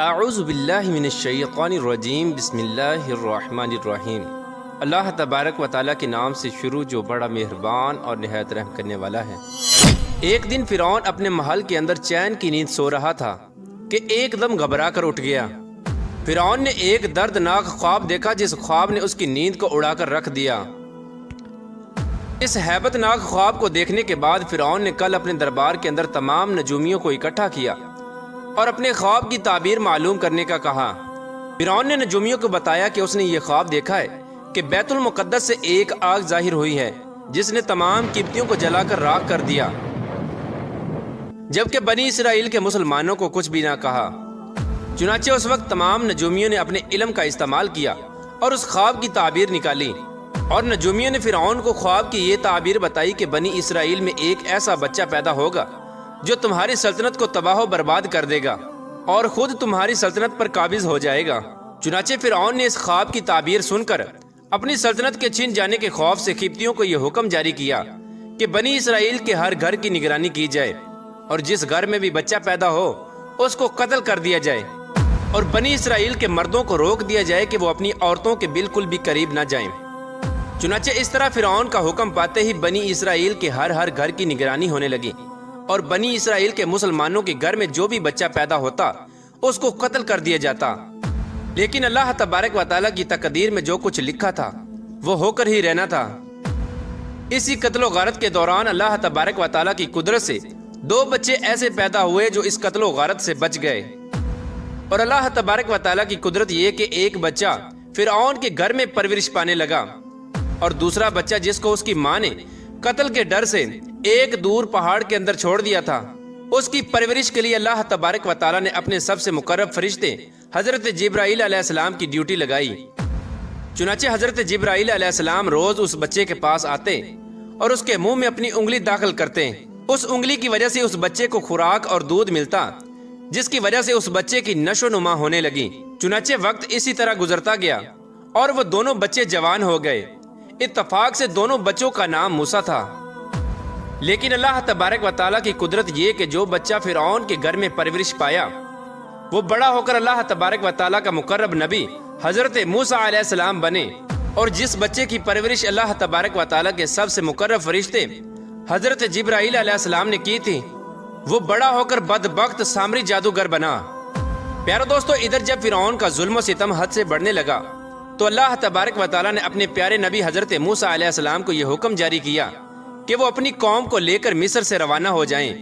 اعوذ باللہ من الشیطان الرجیم بسم اللہ الرحمن الرحیم۔ اللہ تبارک و تعالیٰ کے نام سے شروع جو بڑا مہربان اور نہایت رحم کرنے والا ہے۔ ایک دن فرعون اپنے محل کے اندر چین کی نیند سو رہا تھا کہ ایک دم گھبرا کر اٹھ گیا۔ فرعون نے ایک دردناک خواب دیکھا جس خواب نے اس کی نیند کو اڑا کر رکھ دیا۔ اس ہیبت ناک خواب کو دیکھنے کے بعد فرعون نے کل اپنے دربار کے اندر تمام نجومیوں کو اکٹھا کیا اور اپنے خواب کی تعبیر معلوم کرنے کا کہا۔ فرعون نے نجومیوں کو بتایا کہ اس نے یہ خواب دیکھا ہے کہ بیت المقدس سے ایک آگ ظاہر ہوئی ہے جس نے تمام قبطیوں کو جلا کر راکھ کر دیا، جبکہ بنی اسرائیل کے مسلمانوں کو کچھ بھی نہ کہا۔ چنانچہ اس وقت تمام نجومیوں نے اپنے علم کا استعمال کیا اور اس خواب کی تعبیر نکالی، اور نجومیوں نے فرعون کو خواب کی یہ تعبیر بتائی کہ بنی اسرائیل میں ایک ایسا بچہ پیدا ہوگا جو تمہاری سلطنت کو تباہ و برباد کر دے گا اور خود تمہاری سلطنت پر قابض ہو جائے گا۔ چنانچہ فرعون نے اس خواب کی تعبیر سن کر اپنی سلطنت کے چھن جانے کے خوف سے قبطیوں کو یہ حکم جاری کیا کہ بنی اسرائیل کے ہر گھر کی نگرانی کی جائے، اور جس گھر میں بھی بچہ پیدا ہو اس کو قتل کر دیا جائے، اور بنی اسرائیل کے مردوں کو روک دیا جائے کہ وہ اپنی عورتوں کے بالکل بھی قریب نہ جائیں۔ چنانچہ اس طرح فرعون کا حکم پاتے ہی بنی اسرائیل کے ہر گھر کی نگرانی ہونے لگی، اور بنی اسرائیل کے مسلمانوں کے گھر میں جو بھی بچہ پیدا ہوتا اس کو قتل کر دیا جاتا۔ لیکن اللہ تبارک و تعالیٰ کی تقدیر میں جو کچھ لکھا تھا وہ ہو کر ہی رہنا تھا۔ اسی قتل و غارت کے دوران اللہ تبارک و تعالیٰ کی قدرت سے 2 بچے ایسے پیدا ہوئے جو اس قتل و غارت سے بچ گئے، اور اللہ تبارک و تعالیٰ کی قدرت یہ کہ ایک بچہ فرعون کے گھر میں پرورش پانے لگا، اور دوسرا بچہ جس کو اس کی ماں نے قتل کے ڈر سے ایک دور پہاڑ کے اندر چھوڑ دیا تھا، اس کی پرورش کے لیے اللہ تبارک و تعالیٰ نے اپنے سب سے مقرب فرشتے حضرت جبرائیل علیہ السلام کی ڈیوٹی لگائی۔ چنانچہ حضرت جبرائیل علیہ السلام روز اس بچے کے پاس آتے اور اس کے منہ میں اپنی انگلی داخل کرتے۔ اس انگلی کی وجہ سے اس بچے کو خوراک اور دودھ ملتا، جس کی وجہ سے اس بچے کی نشو و نما ہونے لگی۔ چنانچہ وقت اسی طرح گزرتا گیا اور وہ دونوں بچے جوان ہو گئے۔ اتفاق سے دونوں بچوں کا نام موسیٰ تھا۔ لیکن اللہ تبارک و تعالیٰ کی قدرت یہ کہ جو بچہ فرعون کے گھر میں پرورش پایا وہ بڑا ہو کر اللہ تبارک و تعالیٰ کا مقرب نبی حضرت موسیٰ علیہ السلام بنے، اور جس بچے کی پرورش اللہ تبارک و تعالیٰ کے سب سے مقرب فرشتے حضرت جبرائیل علیہ السلام نے کی تھی وہ بڑا ہو کر بدبخت سامری جادوگر بنا۔ پیارو دوستو، ادھر جب فرعون کا ظلم و ستم حد سے بڑھنے لگا تو اللہ تبارک و تعالیٰ نے اپنے پیارے نبی حضرت موسیٰ علیہ السلام کو یہ حکم جاری کیا کہ وہ اپنی قوم کو لے کر مصر سے روانہ ہو جائیں،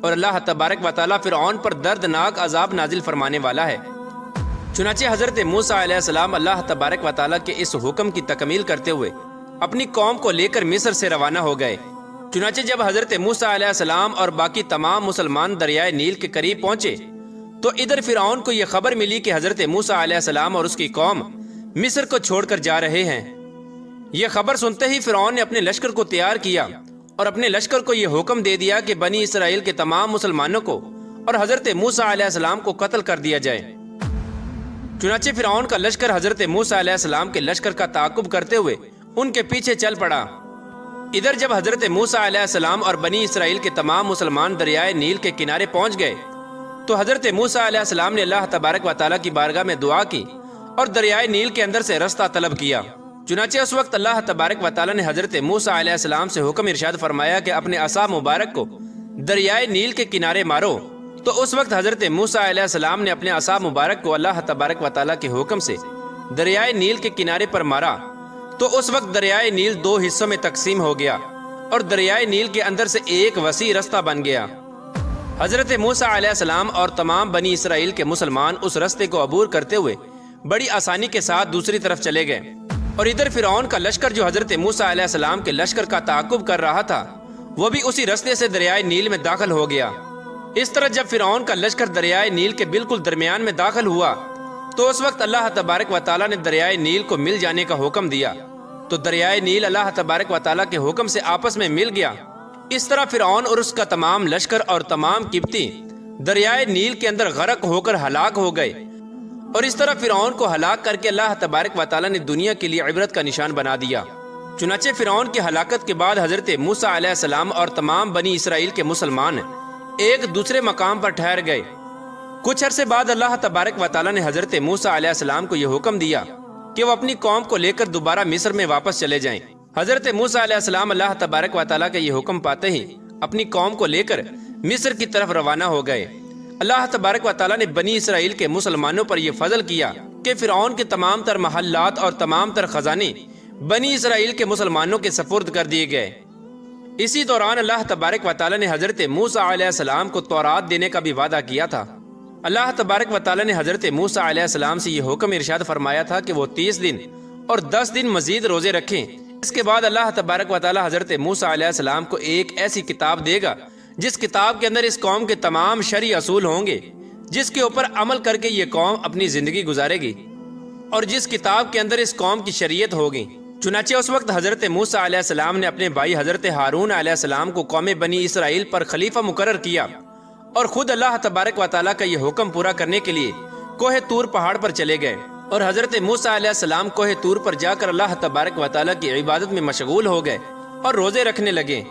اور اللہ تبارک و تعالیٰ فرعون پر دردناک عذاب نازل فرمانے والا ہے۔ چنانچہ حضرت موسیٰ علیہ السلام اللہ تبارک و تعالیٰ کے اس حکم کی تکمیل کرتے ہوئے اپنی قوم کو لے کر مصر سے روانہ ہو گئے۔ چنانچہ جب حضرت موسیٰ علیہ السلام اور باقی تمام مسلمان دریائے نیل کے قریب پہنچے تو ادھر فرعون کو یہ خبر ملی کہ حضرت موسیٰ علیہ السلام اور اس کی قوم مصر کو چھوڑ کر جا رہے ہیں۔ یہ خبر سنتے ہی فرعون نے اپنے لشکر کو تیار کیا اور اپنے لشکر کو یہ حکم دے دیا کہ بنی اسرائیل کے تمام مسلمانوں کو اور حضرت موسیٰ علیہ السلام کو قتل کر دیا جائے۔ چنانچہ فرعون کا لشکر حضرت موسیٰ علیہ السلام کے لشکر کا تعاقب کرتے ہوئے ان کے پیچھے چل پڑا۔ ادھر جب حضرت موسیٰ علیہ السلام اور بنی اسرائیل کے تمام مسلمان دریائے نیل کے کنارے پہنچ گئے تو حضرت موسیٰ علیہ السلام نے اللہ تبارک و تعالیٰ کی بارگاہ میں دعا کی اور دریائے نیل کے اندر سے رستہ طلب کیا۔ چنانچہ اس وقت اللہ تبارک و تعالیٰ نے حضرت موسیٰ علیہ السلام سے حکم ارشاد فرمایا کہ اپنے عصا مبارک کو دریائے نیل کے کنارے مارو۔ تو اس وقت حضرت موسیٰ علیہ السلام نے اپنے عصا مبارک کو اللہ تبارک و تعالیٰ کے حکم سے دریائے نیل کے کنارے پر مارا، تو اس وقت دریائے نیل 2 حصوں میں تقسیم ہو گیا اور دریائے نیل کے اندر سے ایک وسیع رستہ بن گیا۔ حضرت موسیٰ علیہ السلام اور تمام بنی اسرائیل کے مسلمان اس رستے کو عبور کرتے ہوئے بڑی آسانی کے ساتھ دوسری طرف چلے گئے، اور ادھر فرعون کا لشکر جو حضرت موسیٰ علیہ السلام کے لشکر کا تعاقب کر رہا تھا وہ بھی اسی رستے سے دریائے نیل میں داخل ہو گیا۔ اس طرح جب فرعون کا لشکر دریائے نیل کے بالکل درمیان میں داخل ہوا تو اس وقت اللہ تبارک و تعالیٰ نے دریائے نیل کو مل جانے کا حکم دیا، تو دریائے نیل اللہ تبارک و تعالیٰ کے حکم سے آپس میں مل گیا۔ اس طرح فرعون اور اس کا تمام لشکر اور تمام قبطی دریائے نیل کے اندر غرق ہو کر ہلاک ہو گئے، اور اس طرح فرعون کو ہلاک کر کے اللہ تبارک و تعالیٰ نے دنیا کے لیے عبرت کا نشان بنا دیا۔ چنانچہ فرعون کی ہلاکت کے بعد حضرت موسیٰ علیہ السلام اور تمام بنی اسرائیل کے مسلمان ایک دوسرے مقام پر ٹھہر گئے۔ کچھ عرصے بعد اللہ تبارک و تعالیٰ نے حضرت موسیٰ علیہ السلام کو یہ حکم دیا کہ وہ اپنی قوم کو لے کر دوبارہ مصر میں واپس چلے جائیں۔ حضرت موسیٰ علیہ السلام اللہ تبارک و تعالیٰ کا یہ حکم پاتے ہی اپنی قوم کو لے کر مصر کی طرف روانہ ہو گئے۔ اللہ تبارک و تعالیٰ نے بنی اسرائیل کے مسلمانوں پر یہ فضل کیا کہ فرعون کے تمام تر محلات اور تمام تر خزانے بنی اسرائیل کے مسلمانوں کے سپرد کر دیے گئے۔ اسی دوران اللہ تبارک و تعالیٰ نے حضرت موسیٰ علیہ السلام کو تورات دینے کا بھی وعدہ کیا تھا۔ اللہ تبارک و تعالیٰ نے حضرت موسیٰ علیہ السلام سے یہ حکم ارشاد فرمایا تھا کہ وہ 30 دن اور 10 دن مزید روزے رکھیں۔ اس کے بعد اللہ تبارک و تعالیٰ حضرت موسیٰ علیہ السلام کو ایک ایسی کتاب دے گا جس کتاب کے اندر اس قوم کے تمام شرعی اصول ہوں گے، جس کے اوپر عمل کر کے یہ قوم اپنی زندگی گزارے گی اور جس کتاب کے اندر اس قوم کی شریعت ہوگی۔ چنانچہ اس وقت حضرت موسیٰ علیہ السلام نے اپنے بھائی حضرت ہارون علیہ السلام کو قوم بنی اسرائیل پر خلیفہ مقرر کیا اور خود اللہ تبارک و تعالیٰ کا یہ حکم پورا کرنے کے لیے کوہ طور پہاڑ پر چلے گئے، اور حضرت موسیٰ علیہ السلام کوہ طور پر جا کر اللہ تبارک و تعالیٰ کی عبادت میں مشغول ہو گئے اور روزے رکھنے لگے۔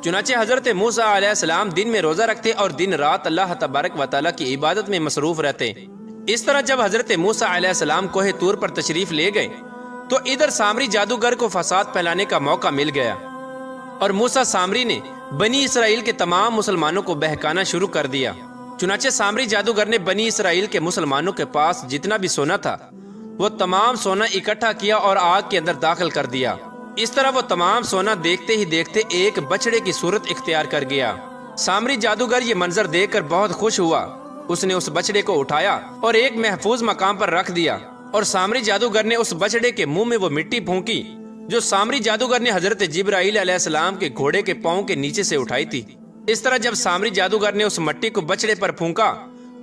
چنانچہ حضرت موسیٰ علیہ السلام دن میں روزہ رکھتے اور دن رات اللہ تبارک و تعالیٰ کی عبادت میں مصروف رہتے۔ اس طرح جب حضرت موسیٰ علیہ السلام کوہ طور پر تشریف لے گئے تو ادھر سامری جادوگر کو فساد پھیلانے کا موقع مل گیا، اور موسیٰ سامری نے بنی اسرائیل کے تمام مسلمانوں کو بہکانا شروع کر دیا۔ چنانچہ سامری جادوگر نے بنی اسرائیل کے مسلمانوں کے پاس جتنا بھی سونا تھا وہ تمام سونا اکٹھا کیا اور آگ کے اندر داخل کر دیا۔ اس طرح وہ تمام سونا دیکھتے ہی دیکھتے ایک بچڑے کی صورت اختیار کر گیا۔ سامری جادوگر یہ منظر دیکھ کر بہت خوش ہوا۔ اس نے اس بچڑے کو اٹھایا اور ایک محفوظ مقام پر رکھ دیا، اور سامری جادوگر نے اس بچڑے کے منہ میں وہ مٹی پھونکی جو سامری جادوگر نے حضرت جبرائیل علیہ السلام کے گھوڑے کے پاؤں کے نیچے سے اٹھائی تھی۔ اس طرح جب سامری جادوگر نے اس مٹی کو بچڑے پر پھونکا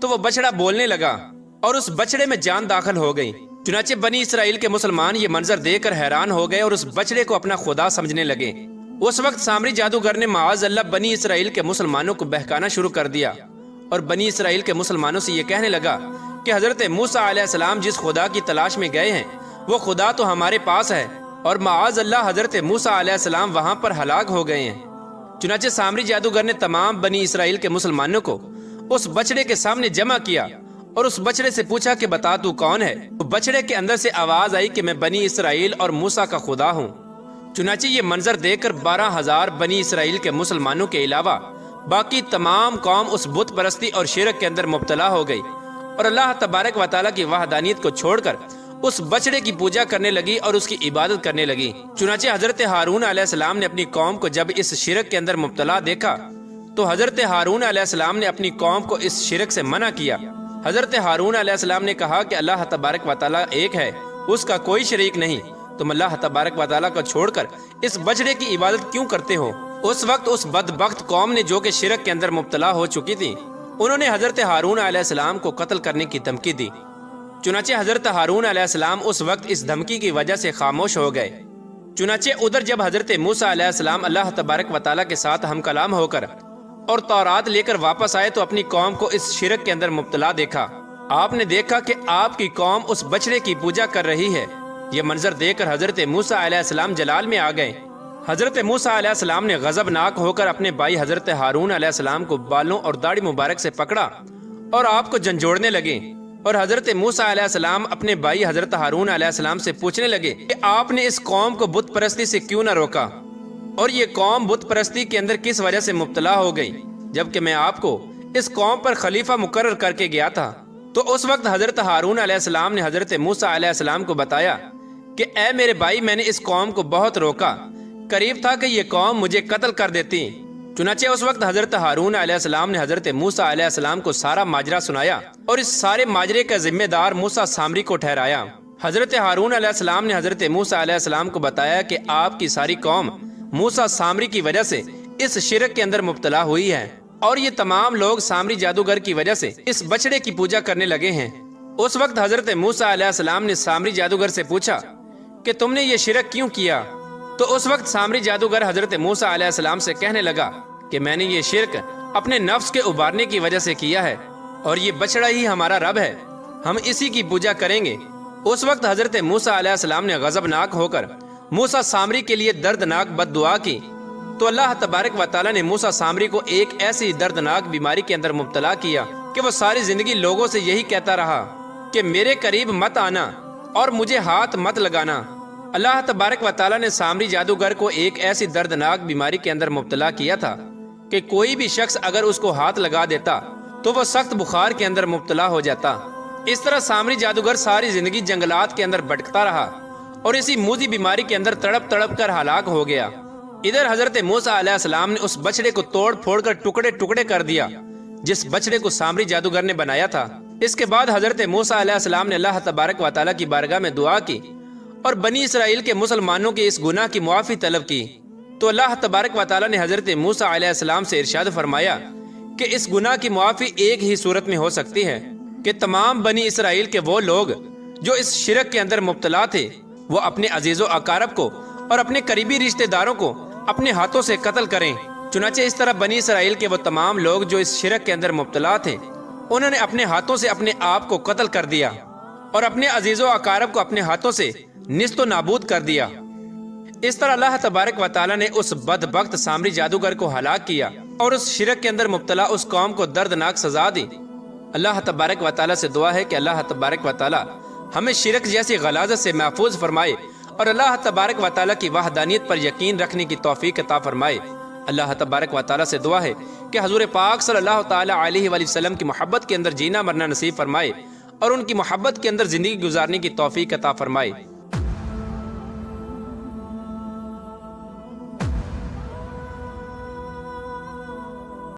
تو وہ بچڑا بولنے لگا اور اس بچڑے میں جان داخل ہو گئی۔ چنانچہ بنی اسرائیل کے مسلمان یہ منظر دیکھ کر حیران ہو گئے اور اس بچڑے کو اپنا خدا سمجھنے لگے۔ اس وقت سامری جادوگر نے معاذ اللہ بنی اسرائیل کے مسلمانوں کو بہکانا شروع کر دیا، اور بنی اسرائیل کے مسلمانوں سے یہ کہنے لگا کہ حضرت موسیٰ علیہ السلام جس خدا کی تلاش میں گئے ہیں وہ خدا تو ہمارے پاس ہے، اور معاذ اللہ حضرت موسیٰ علیہ السلام وہاں پر ہلاک ہو گئے ہیں۔ چنانچہ سامری جادوگر نے تمام بنی اسرائیل کے مسلمانوں کو اس بچڑے کے سامنے جمع کیا اور اس بچڑے سے پوچھا کہ بتا تو کون ہے؟ تو بچڑے کے اندر سے آواز آئی کہ میں بنی اسرائیل اور موسیٰ کا خدا ہوں۔ چنانچہ یہ منظر دیکھ کر 12,000 بنی اسرائیل کے مسلمانوں کے علاوہ باقی تمام قوم اس بت پرستی اور شرک کے اندر مبتلا ہو گئی، اور اللہ تبارک و تعالیٰ کی وحدانیت کو چھوڑ کر اس بچڑے کی پوجا کرنے لگی اور اس کی عبادت کرنے لگی۔ چنانچہ حضرت ہارون علیہ السلام نے اپنی قوم کو جب اس شرک کے اندر مبتلا دیکھا تو حضرت ہارون علیہ السلام نے اپنی قوم کو اس شرک سے منع کیا۔ حضرت ہارون علیہ السلام نے کہا کہ اللہ تبارک و تعالیٰ ایک ہے، اس کا کوئی شریک نہیں، تم اللہ تبارک و تعالیٰ کو چھوڑ کر اس بچڑے کی عبادت کیوں کرتے ہو؟ اس وقت اس بدبخت قوم نے جو کہ شرک کے اندر مبتلا ہو چکی تھی، انہوں نے حضرت ہارون علیہ السلام کو قتل کرنے کی دھمکی دی۔ چنانچہ حضرت ہارون علیہ السلام اس وقت اس دھمکی کی وجہ سے خاموش ہو گئے۔ چنانچہ ادھر جب حضرت موسیٰ علیہ السلام اللہ تبارک و تعالیٰ کے ساتھ ہم کلام ہو کر اور تورات لے کر واپس آئے تو اپنی قوم کو اس شرک کے اندر مبتلا دیکھا۔ آپ نے دیکھا کہ آپ کی قوم اس بچڑے کی پوجا کر رہی ہے۔ یہ منظر دیکھ کر حضرت موسیٰ علیہ السلام جلال میں آ گئے۔ حضرت موسیٰ علیہ السلام نے غضبناک ہو کر اپنے بھائی حضرت ہارون علیہ السلام کو بالوں اور داڑھی مبارک سے پکڑا اور آپ کو جھنجھوڑنے لگے، اور حضرت موسیٰ علیہ السلام اپنے بھائی حضرت ہارون علیہ السلام سے پوچھنے لگے کہ آپ نے اس قوم کو بت پرستی سے کیوں نہ روکا، اور یہ قوم بت پرستی کے اندر کس وجہ سے مبتلا ہو گئی، جبکہ میں آپ کو اس قوم پر خلیفہ مقرر کر کے گیا تھا۔ تو اس وقت حضرت ہارون علیہ السلام نے حضرت موسیٰ علیہ السلام کو بتایا کہ اے میرے بھائی، میں نے اس قوم کو بہت روکا، قریب تھا کہ یہ قوم مجھے قتل کر دیتی۔ چنانچہ اس وقت حضرت ہارون علیہ السلام نے حضرت موسیٰ علیہ السلام کو سارا ماجرا سنایا اور اس سارے ماجرے کا ذمہ دار موسیٰ سامری کو ٹھہرایا۔ حضرت ہارون علیہ السلام نے حضرت موسیٰ علیہ السلام کو بتایا کہ آپ کی ساری قوم موسیٰ سامری کی وجہ سے اس شرک کے اندر مبتلا ہوئی ہے، اور یہ تمام لوگ سامری جادوگر کی وجہ سے اس بچڑے کی پوجا کرنے لگے ہیں۔ اس وقت حضرت موسیٰ علیہ السلام نے سامری جادوگر سے پوچھا کہ تم نے یہ شرک کیوں کیا؟ تو اس وقت سامری جادوگر حضرت موسیٰ علیہ السلام سے کہنے لگا کہ میں نے یہ شرک اپنے نفس کے ابھارنے کی وجہ سے کیا ہے، اور یہ بچڑا ہی ہمارا رب ہے، ہم اسی کی پوجا کریں گے۔ اس وقت حضرت موسیٰ علیہ السلام نے غضبناک ہو کر موسیٰ سامری کے لیے دردناک بد دعا کی، تو اللہ تبارک و تعالیٰ نے موسیٰ سامری کو ایک ایسی دردناک بیماری کے اندر مبتلا کیا کہ وہ ساری زندگی لوگوں سے یہی کہتا رہا کہ میرے قریب مت آنا اور مجھے ہاتھ مت لگانا۔ اللہ تبارک و تعالیٰ نے سامری جادوگر کو ایک ایسی دردناک بیماری کے اندر مبتلا کیا تھا کہ کوئی بھی شخص اگر اس کو ہاتھ لگا دیتا تو وہ سخت بخار کے اندر مبتلا ہو جاتا۔ اس طرح سامری جادوگر ساری زندگی جنگلات کے اندر بھٹکتا رہا اور اسی موذی بیماری کے اندر تڑپ تڑپ کر ہلاک ہو گیا۔ ادھر حضرت موسیٰ علیہ السلام نے اس بچڑے کو توڑ پھوڑ کر ٹکڑے ٹکڑے کر دیا جس بچڑے کو سامری جادوگر نے بنایا تھا۔ اس کے بعد حضرت موسیٰ علیہ السلام نے اللہ تبارک و تعالیٰ کی بارگاہ میں دعا کی اور بنی اسرائیل کے مسلمانوں کے اس گناہ کی معافی طلب کی، تو اللہ تبارک و تعالیٰ نے حضرت موسیٰ علیہ السلام سے ارشاد فرمایا کہ اس گناہ کی معافی ایک ہی صورت میں ہو سکتی ہے کہ تمام بنی اسرائیل کے وہ لوگ جو اس شرک کے اندر مبتلا تھے وہ اپنے عزیز و اقارب کو اور اپنے قریبی رشتہ داروں کو اپنے ہاتھوں سے قتل کریں۔ چنانچہ اس طرح بنی اسرائیل کے وہ تمام لوگ جو اس شرک کے اندر مبتلا تھے انہوں نے اپنے ہاتھوں سے اپنے آپ کو قتل کر دیا اور اپنے عزیز و اقارب کو اپنے ہاتھوں سے نیست و نابود کر دیا۔ اس طرح اللہ تبارک و تعالیٰ نے اس بدبخت سامری جادوگر کو ہلاک کیا اور اس شرک کے اندر مبتلا اس قوم کو دردناک سزا دی۔ اللہ تبارک و تعالیٰ سے دعا ہے کہ اللہ تبارک و تعالیٰ ہمیں شرک جیسی غلاظت سے محفوظ فرمائے اور اللہ تبارک و تعالیٰ کی وحدانیت پر یقین رکھنے کی توفیق عطا فرمائے۔ اللہ تبارک و تعالیٰ سے دعا ہے کہ حضور پاک صلی اللہ تعالیٰ علیہ وآلہ وسلم کی محبت کے اندر جینا مرنا نصیب فرمائے اور ان کی محبت کے اندر زندگی گزارنے کی توفیق عطا فرمائے۔